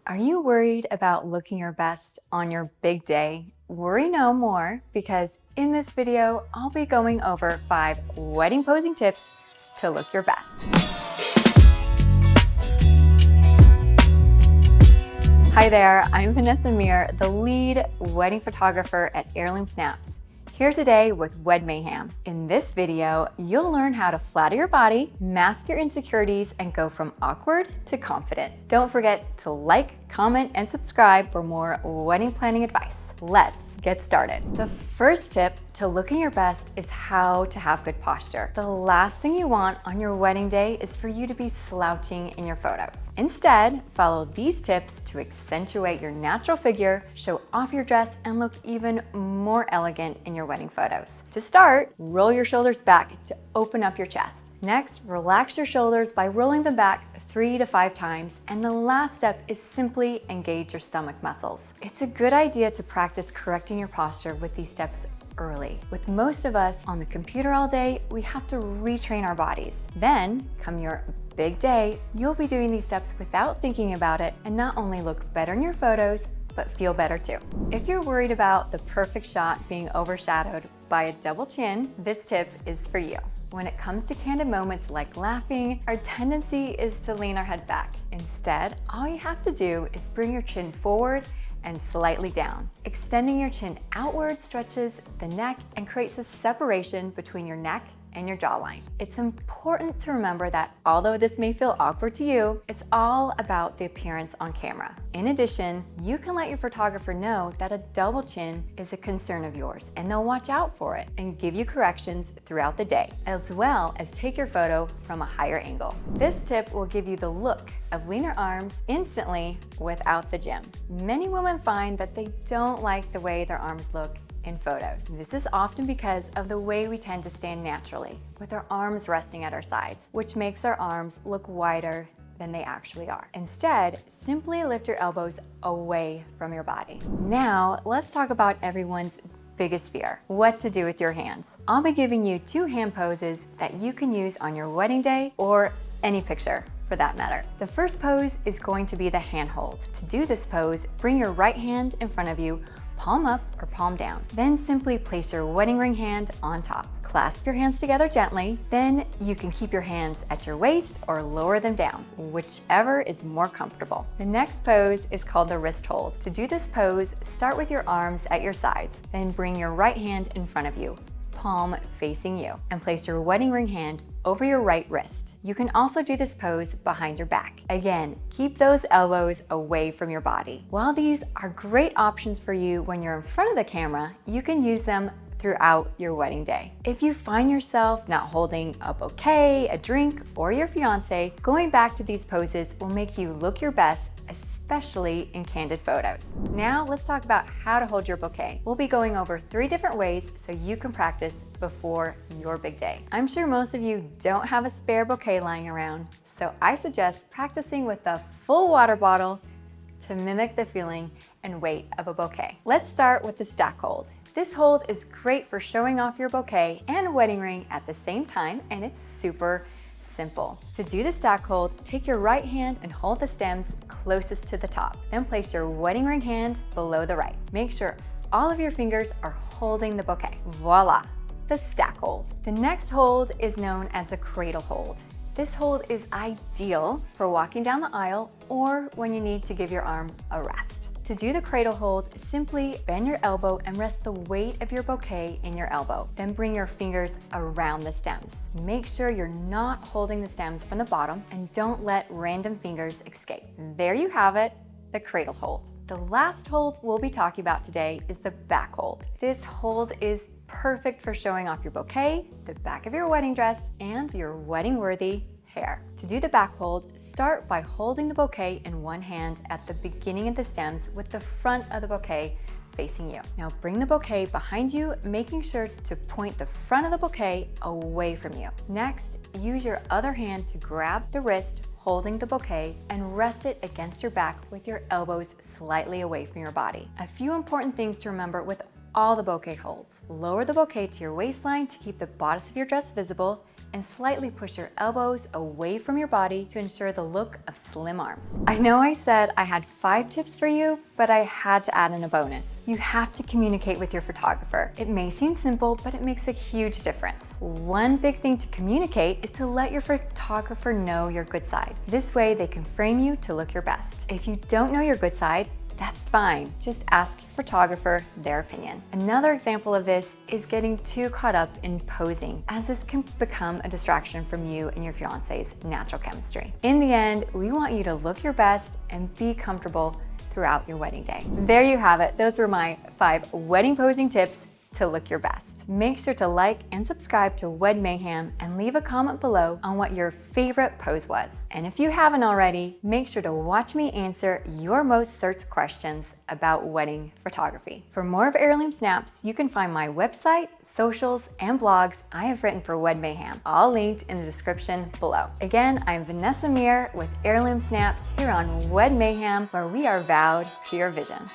Are you worried about looking your best on your big day? Worry no more, because in this video, I'll be going over 5 wedding posing tips to look your best. Hi there, I'm Vanessa Mir, the lead wedding photographer at Heirloomsnaps. Here today with Wed Mayhem. In this video, you'll learn how to flatter your body, mask your insecurities, and go from awkward to confident. Don't forget to like, comment, and subscribe for more wedding planning advice. Let's get started. The first tip to looking your best is how to have good posture. The last thing you want on your wedding day is for you to be slouching in your photos. Instead, follow these tips to accentuate your natural figure, show off your dress, and look even more elegant in your wedding photos. To start, roll your shoulders back to open up your chest. Next, relax your shoulders by rolling them back 3 to 5 times, and the last step is simply engage your stomach muscles. It's a good idea to practice correcting your posture with these steps early. With most of us on the computer all day, we have to retrain our bodies. Then, come your big day, you'll be doing these steps without thinking about it and not only look better in your photos, but feel better too. If you're worried about the perfect shot being overshadowed by a double chin, this tip is for you. When it comes to candid moments like laughing, our tendency is to lean our head back. Instead, all you have to do is bring your chin forward and slightly down. Extending your chin outward stretches the neck and creates a separation between your neck and your jawline. It's important to remember that although this may feel awkward to you, it's all about the appearance on camera. In addition, you can let your photographer know that a double chin is a concern of yours, and they'll watch out for it and give you corrections throughout the day, as well as take your photo from a higher angle. This tip will give you the look of leaner arms instantly without the gym. Many women find that they don't like the way their arms look in photos. This is often because of the way we tend to stand naturally, with our arms resting at our sides, which makes our arms look wider than they actually are. Instead, simply lift your elbows away from your body. Now, let's talk about everyone's biggest fear: what to do with your hands. I'll be giving you 2 hand poses that you can use on your wedding day or any picture for that matter. The first pose is going to be the hand hold. To do this pose, bring your right hand in front of you, palm up or palm down. Then simply place your wedding ring hand on top. Clasp your hands together gently. Then you can keep your hands at your waist or lower them down, whichever is more comfortable. The next pose is called the wrist hold. To do this pose, start with your arms at your sides. Then bring your right hand in front of you, palm facing you, and place your wedding ring hand over your right wrist. You can also do this pose behind your back. Again, keep those elbows away from your body. While these are great options for you when you're in front of the camera, you can use them throughout your wedding day. If you find yourself not holding a bouquet, a drink, or your fiance, going back to these poses will make you look your best, especially in candid photos. Now let's talk about how to hold your bouquet. We'll be going over 3 different ways so you can practice before your big day. I'm sure most of you don't have a spare bouquet lying around, so I suggest practicing with a full water bottle to mimic the feeling and weight of a bouquet. Let's start with the stack hold. This hold is great for showing off your bouquet and wedding ring at the same time, and it's super simple. To do the stack hold, take your right hand and hold the stems closest to the top. Then place your wedding ring hand below the right. Make sure all of your fingers are holding the bouquet. Voila, the stack hold. The next hold is known as the cradle hold. This hold is ideal for walking down the aisle or when you need to give your arm a rest. To do the cradle hold, simply bend your elbow and rest the weight of your bouquet in your elbow. Then bring your fingers around the stems. Make sure you're not holding the stems from the bottom and don't let random fingers escape. There you have it, the cradle hold. The last hold we'll be talking about today is the back hold. This hold is perfect for showing off your bouquet, the back of your wedding dress, and your wedding-worthy hair. To do the back hold, start by holding the bouquet in one hand at the beginning of the stems with the front of the bouquet facing you. Now bring the bouquet behind you, making sure to point the front of the bouquet away from you. Next, use your other hand to grab the wrist holding the bouquet and rest it against your back with your elbows slightly away from your body. A few important things to remember with all the bouquet holds. Lower the bouquet to your waistline to keep the bodice of your dress visible, and slightly push your elbows away from your body to ensure the look of slim arms. I know I said I had 5 tips for you, but I had to add in a bonus. You have to communicate with your photographer. It may seem simple, but it makes a huge difference. One big thing to communicate is to let your photographer know your good side. This way they can frame you to look your best. If you don't know your good side, that's fine. Just ask your photographer their opinion. Another example of this is getting too caught up in posing, as this can become a distraction from you and your fiance's natural chemistry. In the end, we want you to look your best and be comfortable throughout your wedding day. There you have it. Those were my 5 wedding posing tips to look your best. Make sure to like and subscribe to Wed Mayhem and leave a comment below on what your favorite pose was. And if you haven't already, make sure to watch me answer your most searched questions about wedding photography. For more of Heirloom Snaps, you can find my website, socials, and blogs I have written for Wed Mayhem, all linked in the description below. Again, I'm Vanessa Mir with Heirloom Snaps here on Wed Mayhem, where we are vowed to your vision.